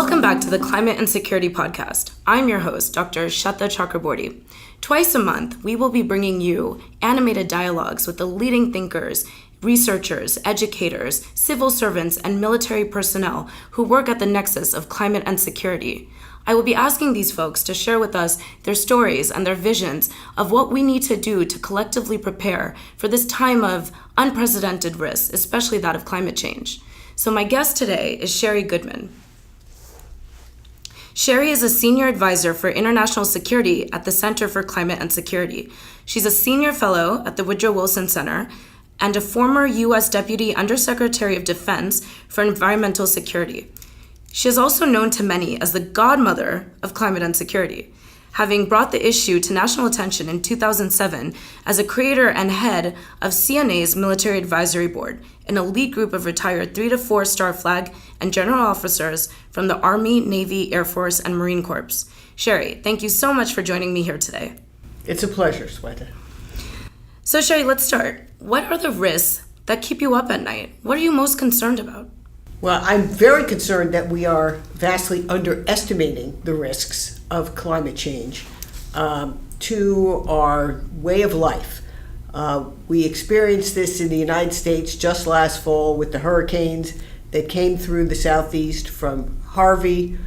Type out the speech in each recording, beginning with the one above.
Welcome back to the Climate and Security Podcast. I'm your host, Dr. Shata Chakraborty. Twice a month, we will be bringing you animated dialogues with the leading thinkers, researchers, educators, civil servants, and military personnel who work at the nexus of climate and security. I will be asking these folks to share with us their stories and their visions of what we need to do to collectively prepare for this time of unprecedented risk, especially that of climate change. So my guest today is Sherri Goodman. Sherri is a senior advisor for international security at the Center for Climate and Security. She's a senior fellow at the Woodrow Wilson Center and a former U.S. Deputy Undersecretary of Defense for Environmental Security. She is also known to many as the Godmother of climate and security, having brought the issue to national attention in 2007 as a creator and head of CNA's Military Advisory Board, an elite group of retired 3 to 4 star flag and general officers from the Army, Navy, Air Force, and Marine Corps. Sherri, thank you so much for joining me here today. It's a pleasure, Sweta. So Sherri, let's start. What are the risks that keep you up at night? What are you most concerned about? Well, I'm very concerned that we are vastly underestimating the risks of climate change to our way of life. We experienced this in the United States just last fall with the hurricanes that came through the southeast from Harvey,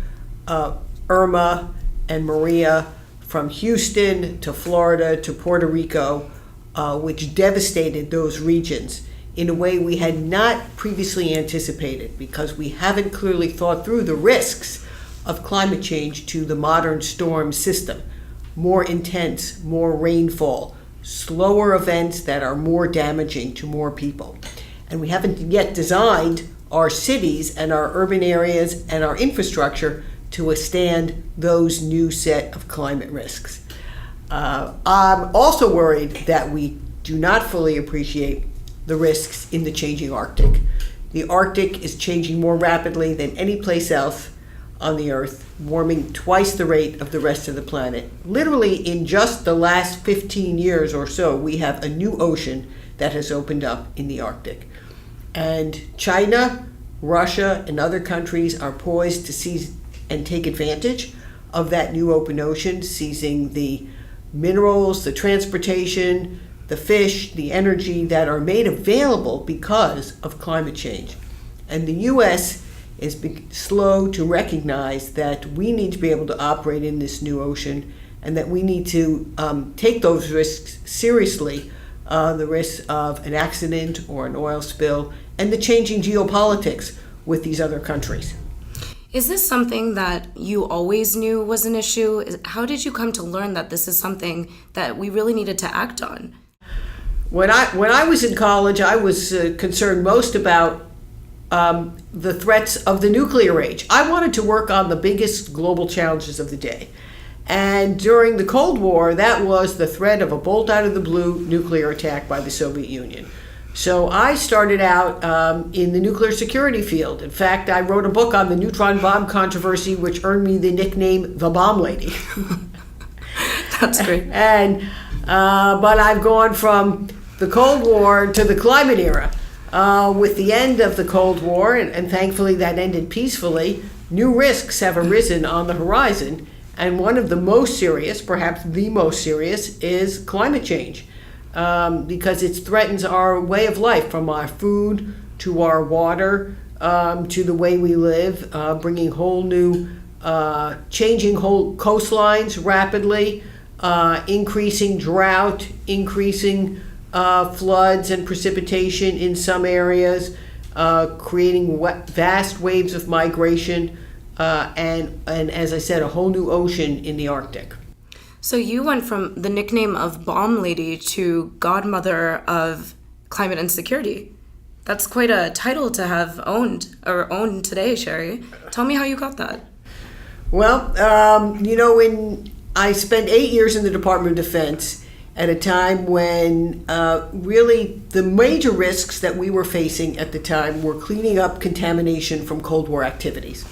Irma, and Maria, from Houston to Florida to Puerto Rico, which devastated those regions in a way we had not previously anticipated because we haven't clearly thought through the risks of climate change to the modern storm system. More intense, more rainfall, slower events that are more damaging to more people. And we haven't yet designed our cities and our urban areas and our infrastructure to withstand those new set of climate risks. I'm also worried that we do not fully appreciate the risks in the changing Arctic. The Arctic is changing more rapidly than any place else on the Earth, warming twice the rate of the rest of the planet. Literally, in just the last 15 years or so, we have a new ocean that has opened up in the Arctic. And China, Russia, and other countries are poised to seize and take advantage of that new open ocean, seizing the minerals, the transportation, the fish, the energy that are made available because of climate change. And the U.S. is slow to recognize that we need to be able to operate in this new ocean and that we need to take those risks seriously, the risk of an accident or an oil spill and the changing geopolitics with these other countries. Is this something that you always knew was an issue? How did you come to learn that this is something that we really needed to act on? When I was in college, I was concerned most about the threats of the nuclear age. I wanted to work on the biggest global challenges of the day. And during the Cold War, that was the threat of a bolt out of the blue nuclear attack by the Soviet Union. So I started out in the nuclear security field. In fact, I wrote a book on the neutron bomb controversy, which earned me the nickname The Bomb Lady. That's great. And but I've gone from the Cold War to the climate era. With the end of the Cold War, and thankfully that ended peacefully, new risks have arisen on the horizon. And one of the most serious, perhaps the most serious, is climate change. Because it threatens our way of life, from our food to our water to the way we live, bringing whole new, changing whole coastlines rapidly, increasing drought, increasing floods and precipitation in some areas, creating vast waves of migration, and as I said, a whole new ocean in the Arctic. So you went from the nickname of Bomb Lady to Godmother of Climate and Security. That's quite a title to have owned today, Sherri. Tell me how you got that. Well, when I spent 8 years in the Department of Defense at a time when really the major risks that we were facing at the time were cleaning up contamination from Cold War activities.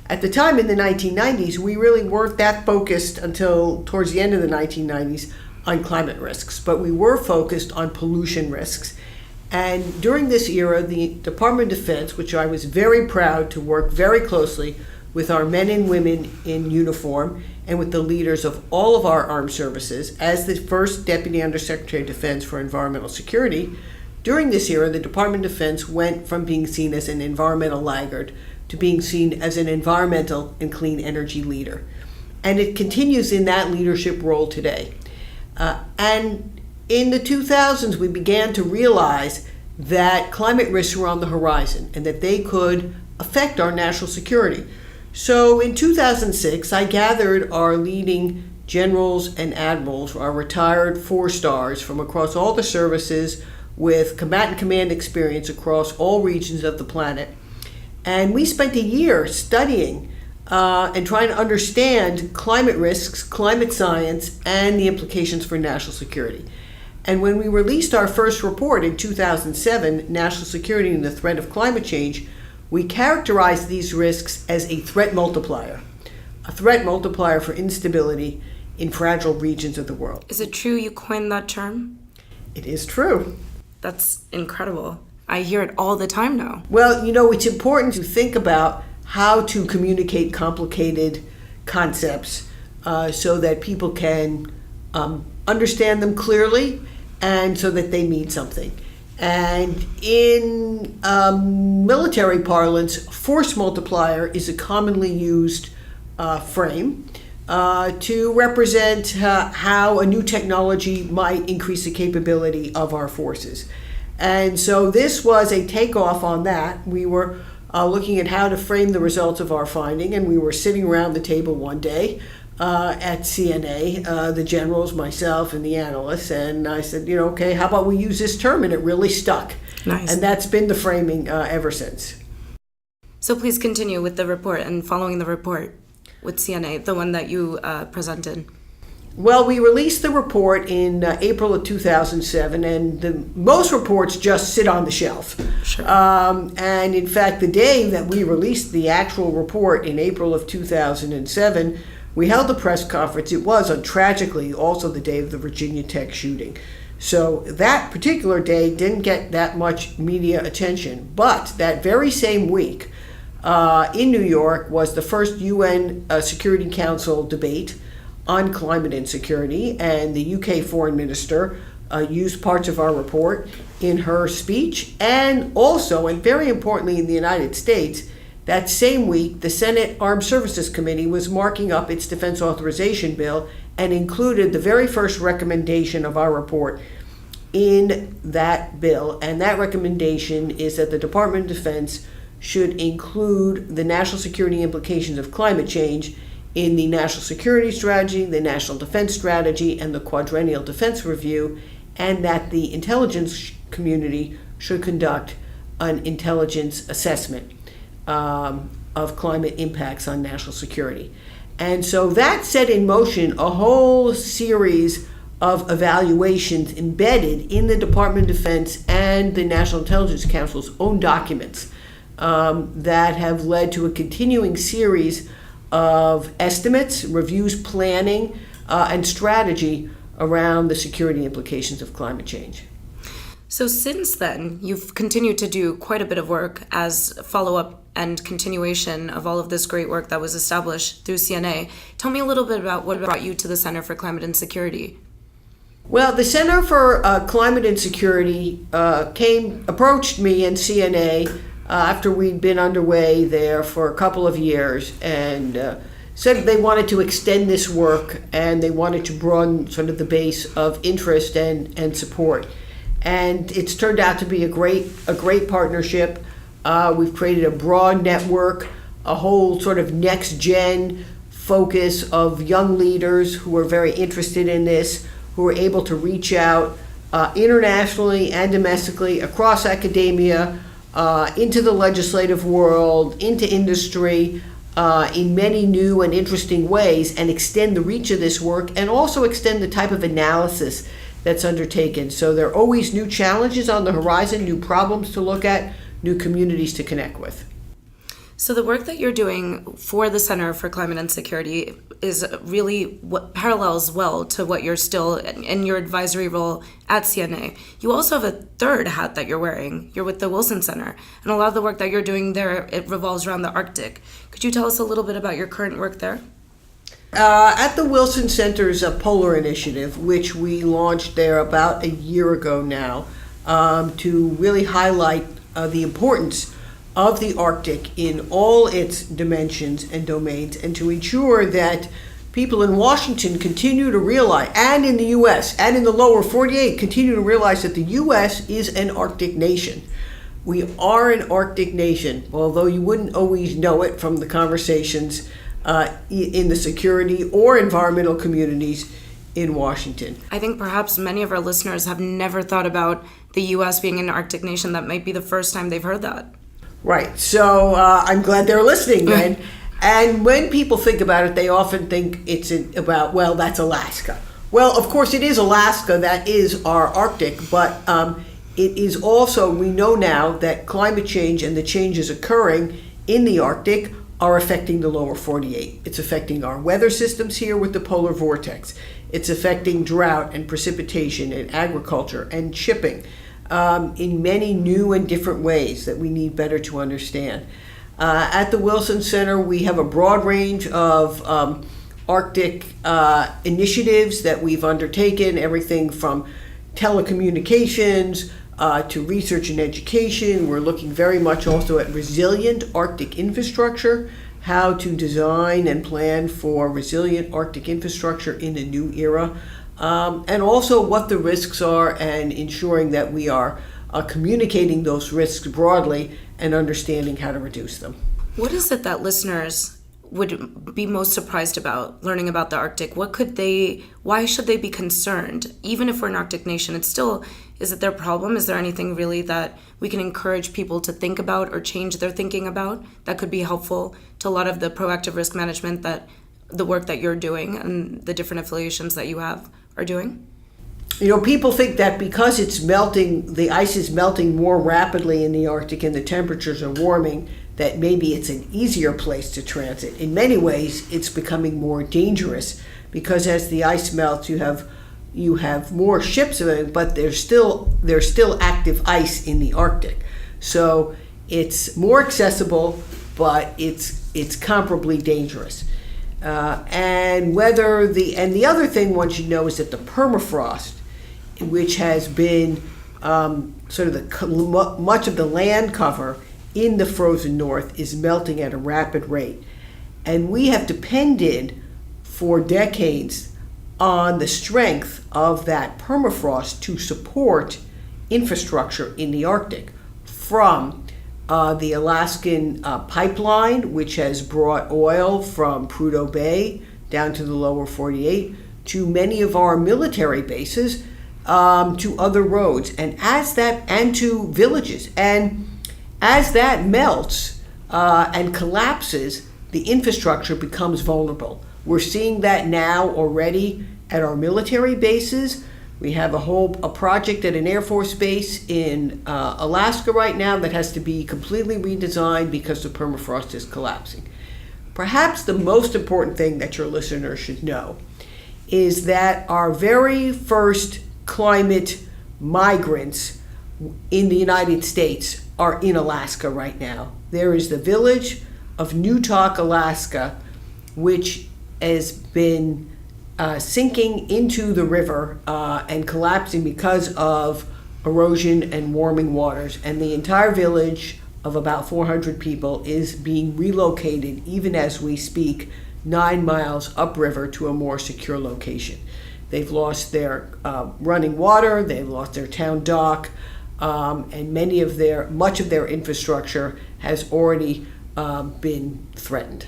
At the time in the 1990s, we really weren't that focused until towards the end of the 1990s on climate risks, but we were focused on pollution risks. And during this era, the Department of Defense, which I was very proud to work very closely with our men and women in uniform and with the leaders of all of our armed services. As the first Deputy Undersecretary of Defense for Environmental Security, during this era, the Department of Defense went from being seen as an environmental laggard to being seen as an environmental and clean energy leader. And it continues in that leadership role today. And in the 2000s, we began to realize that climate risks were on the horizon and that they could affect our national security. So in 2006, I gathered our leading generals and admirals, our retired 4-stars from across all the services with combatant command experience across all regions of the planet. And we spent a year studying and trying to understand climate risks, climate science, and the implications for national security. And when we released our first report in 2007, National Security and the Threat of Climate Change, we characterized these risks as a threat multiplier for instability in fragile regions of the world. Is it true you coined that term? It is true. That's incredible. I hear it all the time now. Well, it's important to think about how to communicate complicated concepts so that people can understand them clearly and so that they mean something. And in military parlance, force multiplier is a commonly used frame to represent how a new technology might increase the capability of our forces. And so this was a takeoff on that. We were looking at how to frame the results of our finding, and we were sitting around the table one day at CNA, the generals, myself, and the analysts, and I said, okay, how about we use this term? And it really stuck. Nice. And that's been the framing ever since. So please continue with the report and following the report with CNA, the one that you presented. Well, we released the report in April of 2007, and most reports just sit on the shelf. Sure. And in fact, the day that we released the actual report in April of 2007, we held a press conference. It was, tragically, also the day of the Virginia Tech shooting. So that particular day didn't get that much media attention. But that very same week in New York was the first UN Security Council debate on climate insecurity, and the UK Foreign Minister used parts of our report in her speech. And also, and very importantly in the United States, that same week, the Senate Armed Services Committee was marking up its defense authorization bill and included the very first recommendation of our report in that bill. And that recommendation is that the Department of Defense should include the national security implications of climate change in the National Security Strategy, the National Defense Strategy, and the Quadrennial Defense Review, and that the intelligence community should conduct an intelligence assessment of climate impacts on national security. And so that set in motion a whole series of evaluations embedded in the Department of Defense and the National Intelligence Council's own documents that have led to a continuing series of estimates, reviews, planning, and strategy around the security implications of climate change. So since then, you've continued to do quite a bit of work as follow-up and continuation of all of this great work that was established through CNA. Tell me a little bit about what brought you to the Center for Climate and Security. Well, the Center for Climate and Security approached me and CNA after we'd been underway there for a couple of years, and said they wanted to extend this work and they wanted to broaden sort of the base of interest and support. And it's turned out to be a great partnership. We've created a broad network, a whole sort of next-gen focus of young leaders who are very interested in this, who are able to reach out internationally and domestically across academia, into the legislative world, into industry, in many new and interesting ways, and extend the reach of this work and also extend the type of analysis that's undertaken. So there are always new challenges on the horizon, new problems to look at, new communities to connect with. So the work that you're doing for the Center for Climate and Security, is really what parallels well to what you're still in your advisory role at CNA. You also have a third hat that you're wearing. You're with the Wilson Center, and a lot of the work that you're doing there, it revolves around the Arctic. Could you tell us a little bit about your current work there? At the Wilson Center's Polar Initiative, which we launched there about a year ago now, to really highlight the importance of the Arctic in all its dimensions and domains, and to ensure that people in Washington continue to realize, and in the U.S., and in the lower 48, continue to realize that the U.S. is an Arctic nation. We are an Arctic nation, although you wouldn't always know it from the conversations in the security or environmental communities in Washington. I think perhaps many of our listeners have never thought about the U.S. being an Arctic nation. That might be the first time they've heard that. Right. So I'm glad they're listening then. And when people think about it, they often think it's about, well, that's Alaska. Well, of course, it is Alaska. That is our Arctic. But it is also, we know now that climate change and the changes occurring in the Arctic are affecting the lower 48. It's affecting our weather systems here with the polar vortex. It's affecting drought and precipitation and agriculture and shipping in many new and different ways that we need better to understand. At the Wilson Center, we have a broad range of Arctic initiatives that we've undertaken, everything from telecommunications to research and education. We're looking very much also at resilient Arctic infrastructure, how to design and plan for resilient Arctic infrastructure in a new era, and also what the risks are and ensuring that we are communicating those risks broadly and understanding how to reduce them. What is it that listeners would be most surprised about learning about the Arctic? Why should they be concerned? Even if we're an Arctic nation, is it their problem? Is there anything really that we can encourage people to think about or change their thinking about that could be helpful to a lot of the proactive risk management that the work that you're doing and the different affiliations that you have are doing? You know, people think that because it's melting, the ice is melting more rapidly in the Arctic and the temperatures are warming, that maybe it's an easier place to transit. In many ways, it's becoming more dangerous because as the ice melts, you have more ships, but there's still active ice in the Arctic. So it's more accessible, but it's comparably dangerous. And the other thing one should know is that the permafrost, which has been sort of much of the land cover in the frozen north, is melting at a rapid rate. And we have depended for decades on the strength of that permafrost to support infrastructure in the Arctic, from the Alaskan pipeline, which has brought oil from Prudhoe Bay down to the lower 48, to many of our military bases, to other roads, and to villages. And as that melts and collapses, the infrastructure becomes vulnerable. We're seeing that now already at our military bases. We have a project at an Air Force base in Alaska right now that has to be completely redesigned because the permafrost is collapsing. Perhaps the most important thing that your listeners should know is that our very first climate migrants in the United States are in Alaska right now. There is the village of Newtok, Alaska, which has been sinking into the river and collapsing because of erosion and warming waters. And the entire village of about 400 people is being relocated, even as we speak, 9 miles upriver to a more secure location. They've lost their running water, they've lost their town dock, and much of their infrastructure has already been threatened.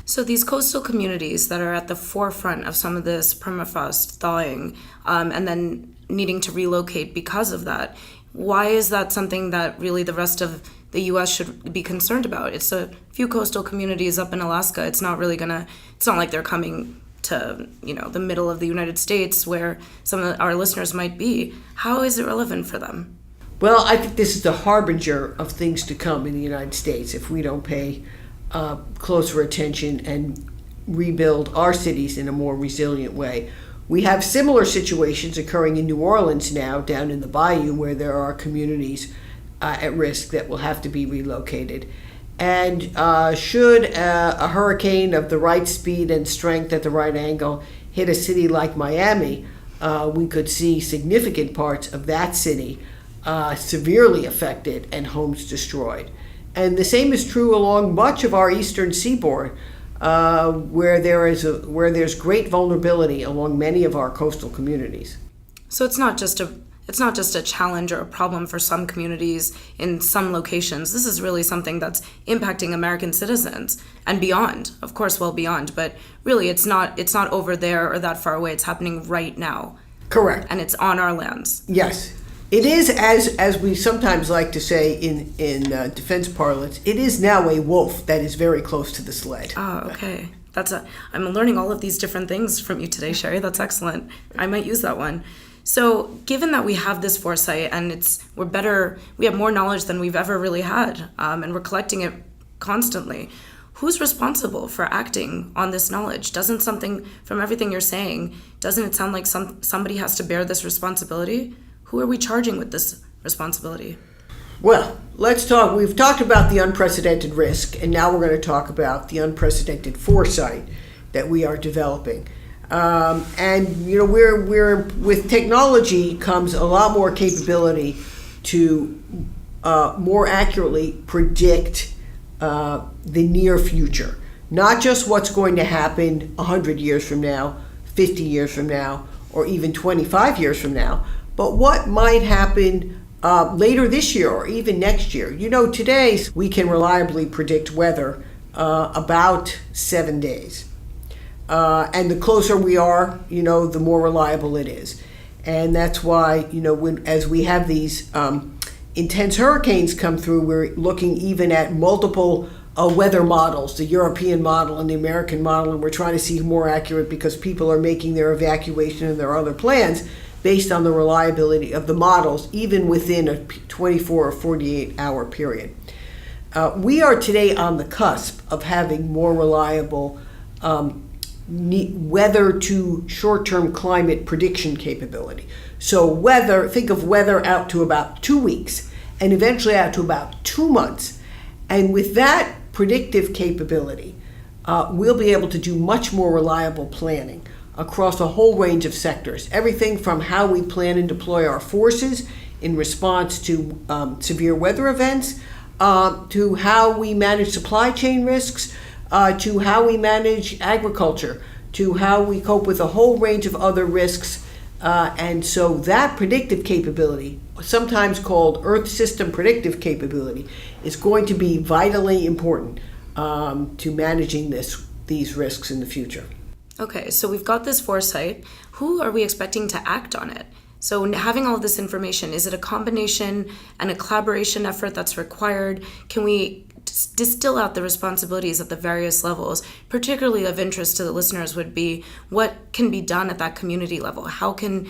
So these coastal communities that are at the forefront of some of this permafrost thawing and then needing to relocate because of that, why is that something that really the rest of the U.S. should be concerned about? It's a few coastal communities up in Alaska. It's not like they're coming to, the middle of the United States where some of our listeners might be. How is it relevant for them? Well, I think this is the harbinger of things to come in the United States if we don't pay closer attention and rebuild our cities in a more resilient way. We have similar situations occurring in New Orleans now, down in the bayou, where there are communities at risk that will have to be relocated. And should a hurricane of the right speed and strength at the right angle hit a city like Miami, we could see significant parts of that city severely affected and homes destroyed. And the same is true along much of our eastern seaboard, where there's great vulnerability along many of our coastal communities. So it's not just a challenge or a problem for some communities in some locations. This is really something that's impacting American citizens and beyond, of course, well beyond. But really, it's not over there or that far away. It's happening right now. Correct. And it's on our lands. Yes. It is, as we sometimes like to say in defense parlance, it is now a wolf that is very close to the sled. Oh, okay. I'm learning all of these different things from you today, Sherri. That's excellent. I might use that one. So given that we have this foresight and we have more knowledge than we've ever really had, and we're collecting it constantly, who's responsible for acting on this knowledge? From everything you're saying, doesn't it sound like somebody has to bear this responsibility? Who are we charging with this responsibility? Well, let's talk. We've talked about the unprecedented risk, and now we're going to talk about the unprecedented foresight that we are developing. And we're with technology comes a lot more capability to more accurately predict the near future, not just what's going to happen 100 years from now, 50 years from now, or even 25 years from now, but what might happen later this year or even next year. Today we can reliably predict weather about 7 days. And the closer we are, the more reliable it is. And that's why, as we have these intense hurricanes come through, we're looking even at multiple weather models, the European model and the American model, and we're trying to see more accurate because people are making their evacuation and their other plans based on the reliability of the models, even within a 24 or 48-hour period. We are today on the cusp of having more reliable weather to short-term climate prediction capability. So think of weather out to about 2 weeks and eventually out to about 2 months. And with that predictive capability, we'll be able to do much more reliable planning across a whole range of sectors. Everything from how we plan and deploy our forces in response to severe weather events, to how we manage supply chain risks, to how we manage agriculture, to how we cope with a whole range of other risks. And so that predictive capability, sometimes called Earth System Predictive Capability, is going to be vitally important to managing these risks in the future. Okay, so we've got this foresight. Who are we expecting to act on it? So having all of this information, is it a combination and a collaboration effort that's required? Can we distill out the responsibilities at the various levels? Particularly of interest to the listeners would be what can be done at that community level. How can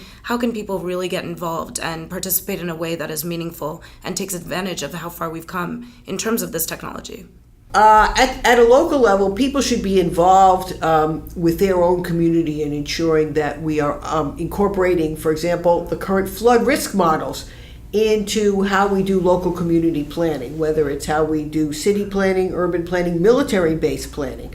people really get involved and participate in a way that is meaningful and takes advantage of how far we've come in terms of this technology? At a local level, people should be involved with their own community in ensuring that we are incorporating, for example, the current flood risk models into how we do local community planning, whether it's how we do city planning, urban planning, military-based planning,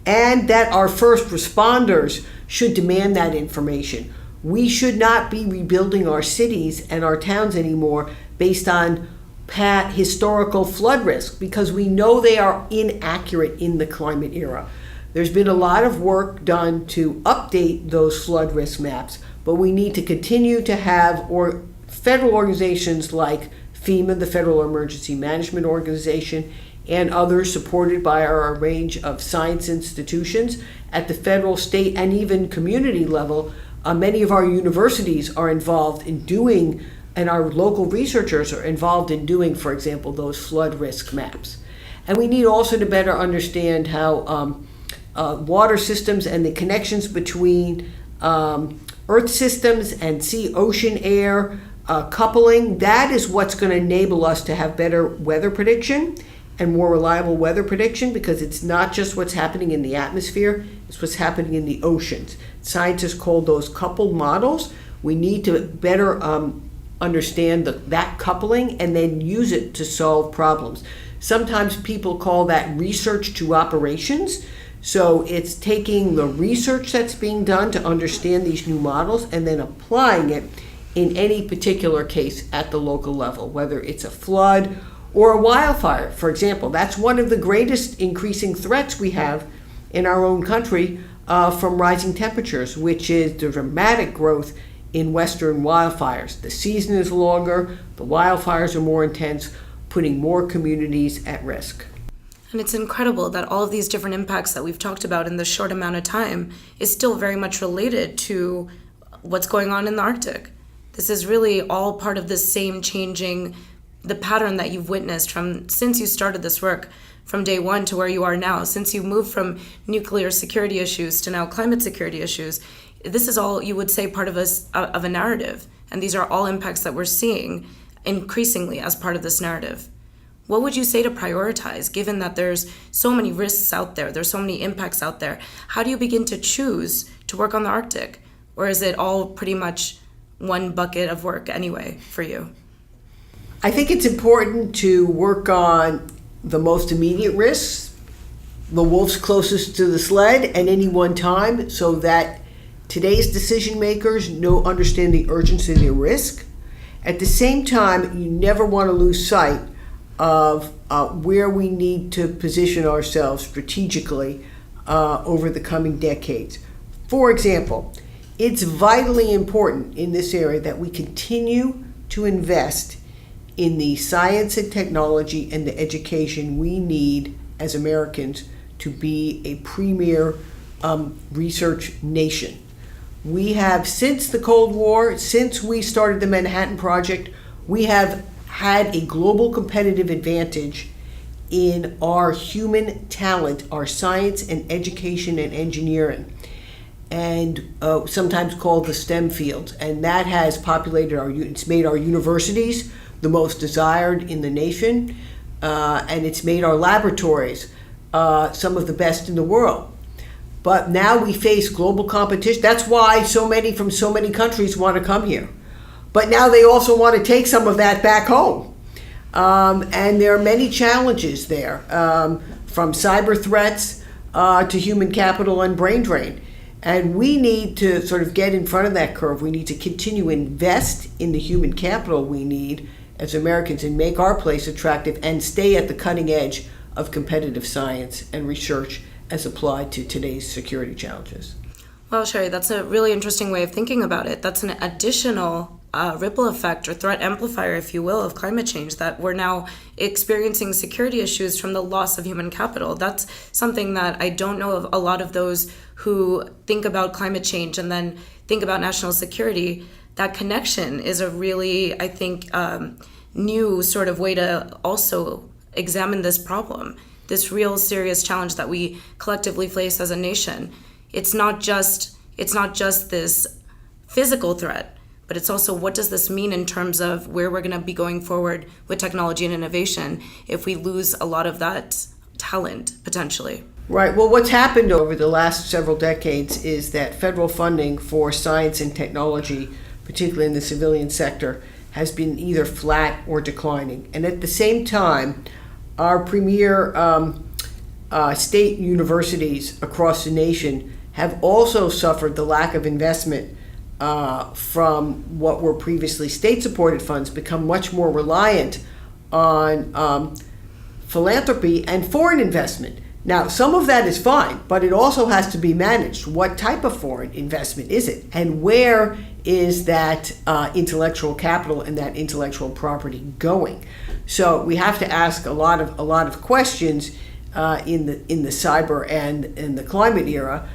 and that our first responders should demand that information. We should not be rebuilding our cities and our towns anymore based on historical flood risk, because we know they are inaccurate in the climate era. There's been a lot of work done to update those flood risk maps, but we need to continue to have federal organizations like FEMA, the Federal Emergency Management Organization, and others supported by our range of science institutions at the federal, state, and even community level. Many of our universities are involved in doing, and our local researchers are involved in doing, for example, those flood risk maps. And we need also to better understand how water systems and the connections between earth systems and sea, ocean, air coupling. That is what's going to enable us to have better weather prediction and more reliable weather prediction, because it's not just what's happening in the atmosphere, it's what's happening in the oceans. Scientists call those coupled models. We need to better understand that coupling and then use it to solve problems. Sometimes people call that research to operations. So it's taking the research that's being done to understand these new models and then applying it in any particular case at the local level, whether it's a flood or a wildfire, for example. That's one of the greatest increasing threats we have in our own country from rising temperatures, which is the dramatic growth in western wildfires. The season is longer, the wildfires are more intense, putting more communities at risk. And it's incredible that all of these different impacts that we've talked about in this short amount of time is still very much related to what's going on in the Arctic. This is really all part of this same changing, the pattern that you've witnessed from since you started this work from day one to where you are now, since you moved from nuclear security issues to now climate security issues. This is all, you would say, part of a narrative. And these are all impacts that we're seeing increasingly as part of this narrative. What would you say to prioritize, given that there's so many risks out there, there's so many impacts out there? How do you begin to choose to work on the Arctic? Or is it all pretty much one bucket of work anyway for you? I think it's important to work on the most immediate risks, the wolves closest to the sled at any one time, so that today's decision makers understand the urgency of the risk. At the same time, you never want to lose sight of where we need to position ourselves strategically over the coming decades. For example, it's vitally important in this area that we continue to invest in the science and technology and the education we need as Americans to be a premier research nation. We have, since the Cold War, since we started the Manhattan Project, we have had a global competitive advantage in our human talent, our science and education and engineering, and sometimes called the STEM fields. And that has it's made our universities the most desired in the nation, and it's made our laboratories some of the best in the world. But now we face global competition. That's why so many from so many countries want to come here. But now they also want to take some of that back home. And there are many challenges there, from cyber threats to human capital and brain drain. And we need to sort of get in front of that curve. We need to continue to invest in the human capital we need as Americans and make our place attractive and stay at the cutting edge of competitive science and research as applied to today's security challenges. Well, Sherri, that's a really interesting way of thinking about it. That's an additional ripple effect or threat amplifier, if you will, of climate change, that we're now experiencing security issues from the loss of human capital. That's something that I don't know of a lot of those who think about climate change and then think about national security. That connection is a really, I think, new sort of way to also examine this problem, this real serious challenge that we collectively face as a nation. It's not just this physical threat, but it's also, what does this mean in terms of where we're going to be going forward with technology and innovation if we lose a lot of that talent potentially? Right. Well, what's happened over the last several decades is that federal funding for science and technology, particularly in the civilian sector, has been either flat or declining. And at the same time, our premier state universities across the nation have also suffered the lack of investment from what were previously state-supported funds, become much more reliant on philanthropy and foreign investment. Now, some of that is fine, but it also has to be managed. What type of foreign investment is it? And where is that intellectual capital and that intellectual property going? So we have to ask a lot of questions in the cyber and in the climate era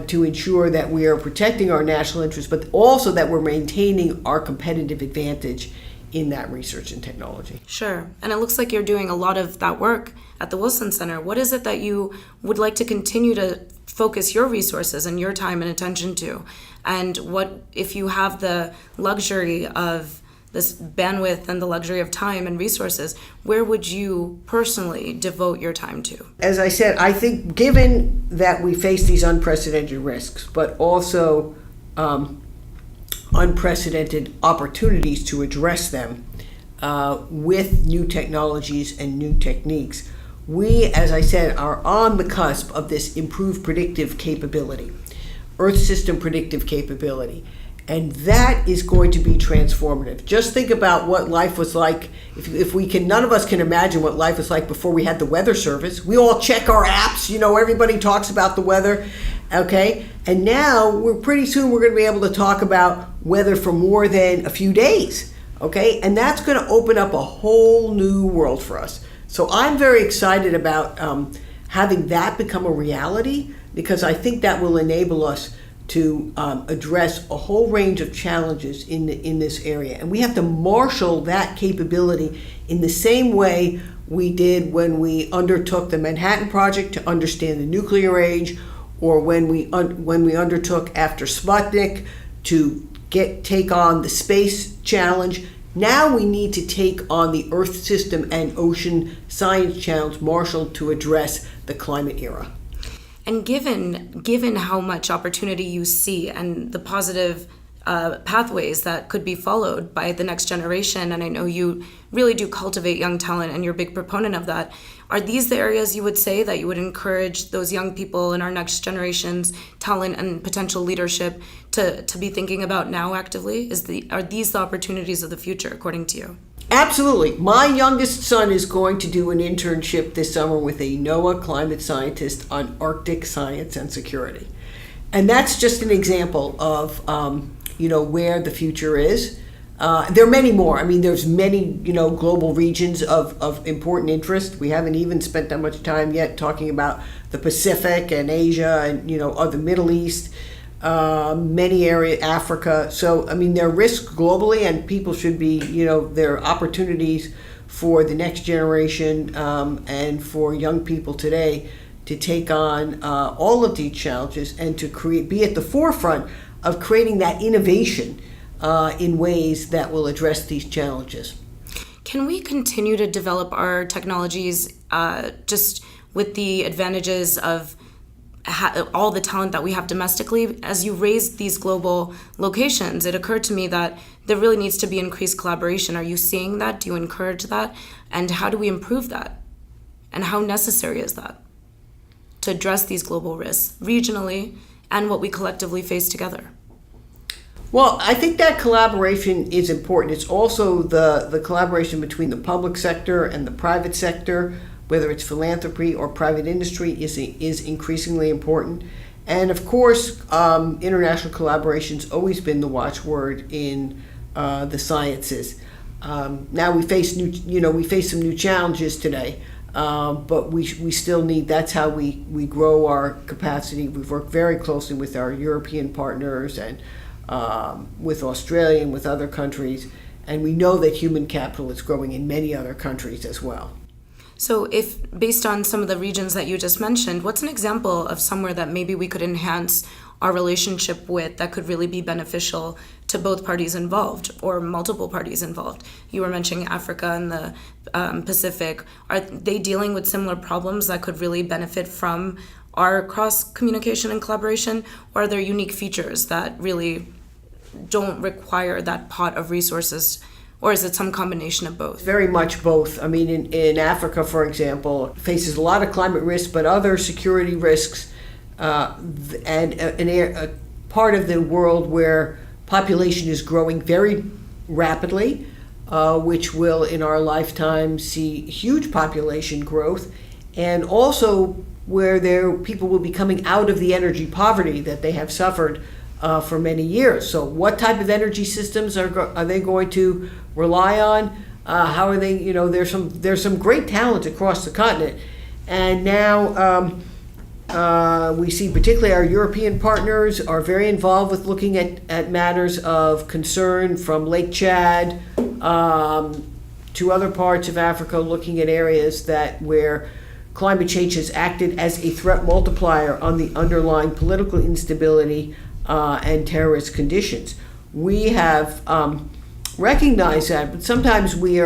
to ensure that we are protecting our national interests, but also that we're maintaining our competitive advantage in that research and technology. Sure. And it looks like you're doing a lot of that work at the Wilson Center. What is it that you would like to continue to focus your resources and your time and attention to? And what, if you have the luxury of this bandwidth and the luxury of time and resources, where would you personally devote your time to? As I said, I think given that we face these unprecedented risks, but also unprecedented opportunities to address them with new technologies and new techniques, we, as I said, are on the cusp of this improved predictive capability, Earth system predictive capability. And that is going to be transformative. Just think about what life was like. If we can, none of us can imagine what life was like before we had the weather service. We all check our apps, everybody talks about the weather, okay? And now pretty soon we're going to be able to talk about weather for more than a few days, okay? And that's going to open up a whole new world for us. So I'm very excited about having that become a reality, because I think that will enable us to address a whole range of challenges in this area. And we have to marshal that capability in the same way we did when we undertook the Manhattan Project to understand the nuclear age, or when we undertook after Sputnik to take on the space challenge. Now we need to take on the Earth system and ocean science challenge marshaled to address the climate era. And given how much opportunity you see and the positive pathways that could be followed by the next generation, and I know you really do cultivate young talent and you're a big proponent of that, are these the areas you would say that you would encourage those young people in our next generation's talent and potential leadership to be thinking about now actively? Are these the opportunities of the future, according to you? Absolutely. My youngest son is going to do an internship this summer with a NOAA climate scientist on Arctic science and security. And that's just an example of where the future is. There are many more. I mean, there's many, global regions of important interest. We haven't even spent that much time yet talking about the Pacific and Asia and, the Middle East, many areas, Africa. So, I mean, there are risks globally, and people should be, there are opportunities for the next generation and for young people today to take on all of these challenges and to be at the forefront of creating that innovation in ways that will address these challenges. Can we continue to develop our technologies just with the advantages of all the talent that we have domestically? As you raise these global locations, it occurred to me that there really needs to be increased collaboration. Are you seeing that? Do you encourage that? And how do we improve that? And how necessary is that to address these global risks regionally and what we collectively face together? Well, I think that collaboration is important. It's also the collaboration between the public sector and the private sector, whether it's philanthropy or private industry, is increasingly important. And of course, international collaboration's always been the watchword in the sciences. Now we face some new challenges today, but we still need. That's how we grow our capacity. We've worked very closely with our European partners and with Australia and with other countries, and we know that human capital is growing in many other countries as well. So if, based on some of the regions that you just mentioned, what's an example of somewhere that maybe we could enhance our relationship with that could really be beneficial to both parties involved or multiple parties involved? You were mentioning Africa and the Pacific. Are they dealing with similar problems that could really benefit from our cross-communication and collaboration? Or are there unique features that really don't require that pot of resources? Or is it some combination of both? Very much both. I mean, in Africa, for example, faces a lot of climate risks, but other security risks, and a part of the world where population is growing very rapidly, which will, in our lifetime, see huge population growth, and also where people will be coming out of the energy poverty that they have suffered for many years. So what type of energy systems are they going to rely on? How are they, there's some great talent across the continent. And now we see particularly our European partners are very involved with looking at matters of concern, from Lake Chad to other parts of Africa, looking at areas where climate change has acted as a threat multiplier on the underlying political instability and terrorist conditions. We have recognize that, but sometimes we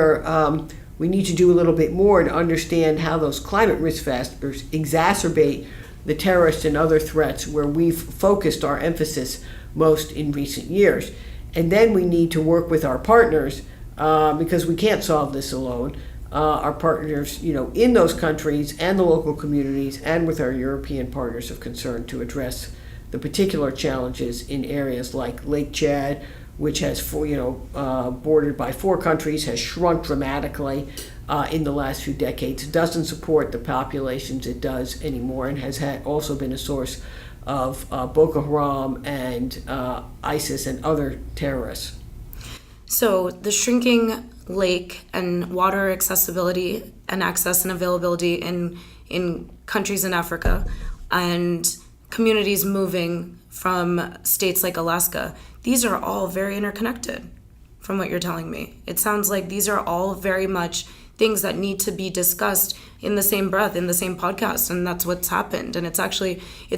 need to do a little bit more to understand how those climate risk factors exacerbate the terrorist and other threats where we've focused our emphasis most in recent years. And then we need to work with our partners because we can't solve this alone. Our partners, in those countries and the local communities and with our European partners of concern to address the particular challenges in areas like Lake Chad, which has bordered by 4 countries, has shrunk dramatically in the last few decades, doesn't support the populations it does anymore, and has also been a source of Boko Haram and ISIS and other terrorists. So the shrinking lake and water accessibility and access and availability in countries in Africa, and communities moving from states like Alaska, these are all very interconnected from what you're telling me. It sounds like these are all very much things that need to be discussed in the same breath, in the same podcast, and that's what's happened. And it's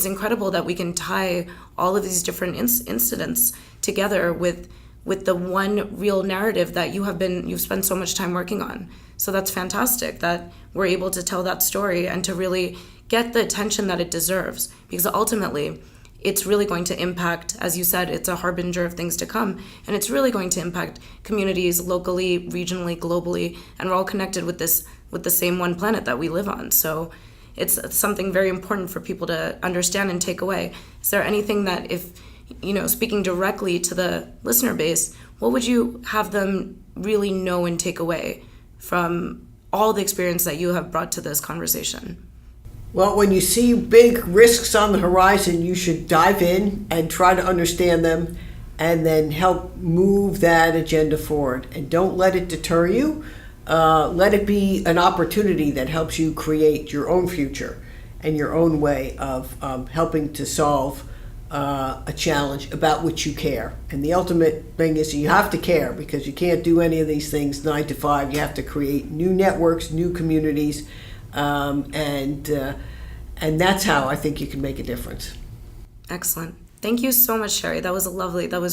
incredible that we can tie all of these different incidents together with the one real narrative that you've spent so much time working on. So that's fantastic that we're able to tell that story and to really get the attention that it deserves, because ultimately it's really going to impact, as you said, it's a harbinger of things to come, and it's really going to impact communities locally, regionally, globally, and we're all connected with the same one planet that we live on. So it's something very important for people to understand and take away. Is there anything that, if speaking directly to the listener base, what would you have them really know and take away from all the experience that you have brought to this conversation? Well, when you see big risks on the horizon, you should dive in and try to understand them and then help move that agenda forward. And don't let it deter you. Let it be an opportunity that helps you create your own future and your own way of helping to solve a challenge about which you care. And the ultimate thing is you have to care, because you can't do any of these things 9 to 5. You have to create new networks, new communities, and that's how I think you can make a difference. Excellent. Thank you so much, Sherri. That was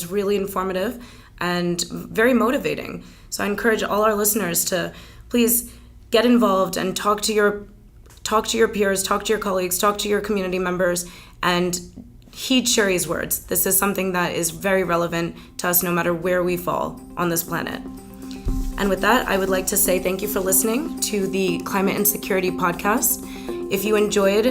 really informative and very motivating. So I encourage all our listeners to please get involved and talk to your peers, talk to your colleagues, talk to your community members, and heed Sherri's words. This is something that is very relevant to us no matter where we fall on this planet. And with that, I would like to say thank you for listening to the Climate and Security podcast. If you enjoyed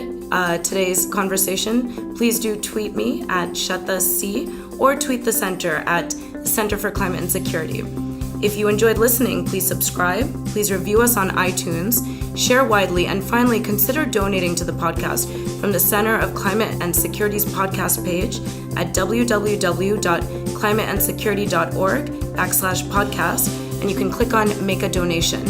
today's conversation, please do tweet me at ShutTheC or tweet the center at the Center for Climate and Security. If you enjoyed listening, please subscribe, please review us on iTunes, share widely, and finally consider donating to the podcast from the Center of Climate and Security's podcast page at www.climateandsecurity.org/podcast, and you can click on Make a Donation.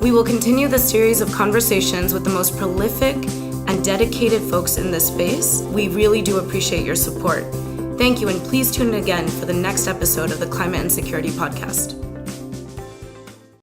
We will continue the series of conversations with the most prolific and dedicated folks in this space. We really do appreciate your support. Thank you, and please tune in again for the next episode of the Climate and Security podcast.